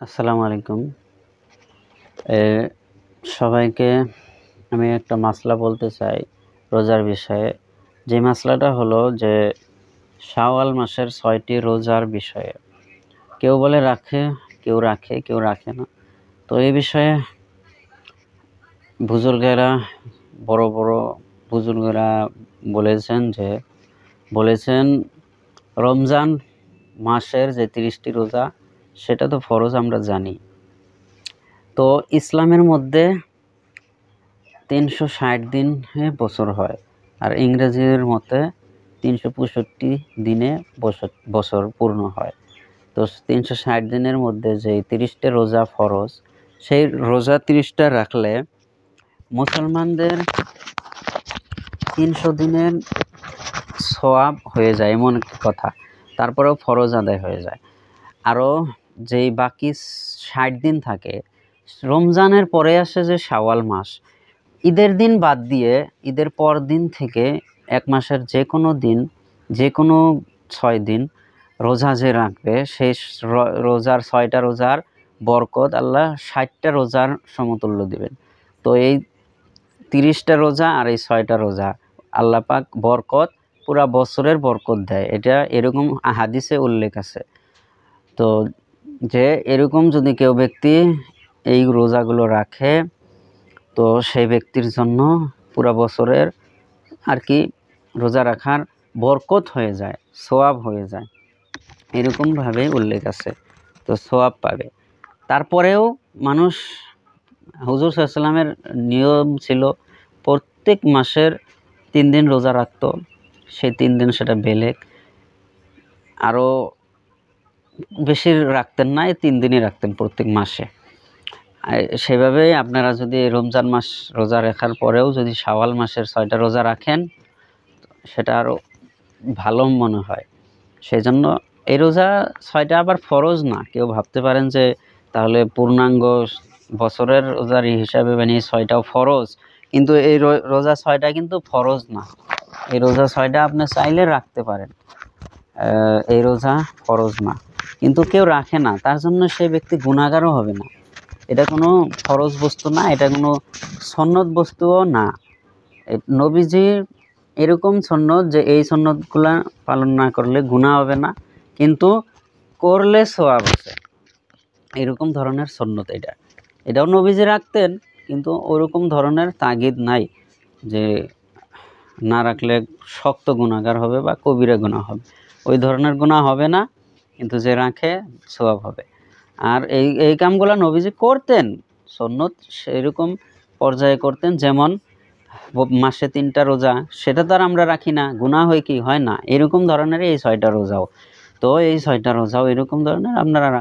আসসালামু আলাইকুম। এ সবাইকে আমি একটা মাসলা বলতে চাই রোজার বিষয়ে। যে মাসলাটা হলো যে শাওয়াল মাসের ৬টি রোজার বিষয়ে। কেউ বলে রাখে, কেউ রাখে, কেউ রাখে না। তো এই বিষয়ে বুজুর্গেরা বড় বুজুর্গেরা বলেছেন রমজান মাসের যে ৩০টি রোজা সেটা তো ফরজ আমরা জানি। তো ইসলামের মধ্যে ৩৬০ দিনে বছর হয়, আর ইংরেজির মতে ৩৬৫ দিনে বছর পূর্ণ হয়। তো ৩৬০ দিনের মধ্যে যে ৩০টা রোজা ফরজ, সেই রোজা ৩০টা রাখলে মুসলমানদের ৩০০ দিনের সওয়াব হয়ে যায়, এমন কথা। তারপরেও ফরজ আদায় হয়ে যায়। আরও যেই বাকি ৬০ দিন থাকে, রমজানের পরে আসে যে শাওয়াল মাস, ঈদের দিন বাদ দিয়ে ঈদের পর দিন থেকে এক মাসের যে কোনো দিন, যে কোনো ৬ দিন রোজা যে রাখবে, সেই রোজার ৬টা রোজার বরকত আল্লাহ ৬০টা রোজার সমতুল্য দিবেন। তো এই ৩০টা রোজা আর এই ৬টা রোজা আল্লাহ পাক বরকত পুরা বছরের বরকত দেয়, এটা এরকম হাদিসে উল্লেখ আছে। তো যে এরকম যদি কেউ ব্যক্তি এই রোজাগুলো রাখে, তো সেই ব্যক্তির জন্য পুরা বছরের আর কি রোজা রাখার বরকত হয়ে যায়, সওয়াব হয়ে যায়, এরকমভাবে উল্লেখ আছে। তো সওয়াব পাবে। তারপরেও মানুষ, হুজুর সাল্লাল্লাহু আলাইহি ওয়াসাল্লামের নিয়ম ছিল প্রত্যেক মাসের ৩ দিন রোজা রাখত। সেই ৩ দিন সেটা বেলেগ, আরও বেশি রাখতেন না, এই ৩ দিনই রাখতেন প্রত্যেক মাসে। সেভাবেই আপনারা যদি রমজান মাস রোজা রাখার পরেও যদি শাওয়াল মাসের ৬টা রোজা রাখেন, সেটা আরও ভালো মনে হয়। সেই জন্য এই রোজা ৬টা আবার ফরজ না। কেউ ভাবতে পারেন যে তাহলে পূর্ণাঙ্গ বছরের রোজার হিসাবে বানিয়ে ৬টাও ফরজ, কিন্তু এই রোজা ৬টা কিন্তু ফরজ না। এই রোজা ৬টা আপনি চাইলে রাখতে পারেন, এই রোজা ফরজ না। কিন্তু কেউ রাখে না, তার জন্য সেই ব্যক্তি গুনাহগারও হবে না। এটা কোনো ফরজ বস্তু না, এটা কোনো সুন্নত বস্তুও না। নবীজির এরকম সুন্নত যে এই সুন্নতগুলা পালন না করলে গুনাহ হবে না, কিন্তু করলে সওয়াব আছে, এরকম ধরনের সুন্নত এটাও নবীজি রাখতেন, কিন্তু ওরকম ধরনের তাগিদ নাই যে না রাখলে শক্ত গুনাহগার হবে বা কবিরা গুনাহ হবে। ওই ধরনের গুনাহ হবে না, কিন্তু যে রাখে সওয়াব হবে। আর এই কামগুলো নবীজি করতেন, সুন্নত সেরকম পর্যায়ে করতেন। যেমন মাসে 3টা রোজা, সেটা তো আর আমরা রাখি না, গুনাহ হয় কি হয় না, এরকম ধরনের এই 6টা রোজাও। তো এই 6টা রোজাও এরকম ধরনের আপনারা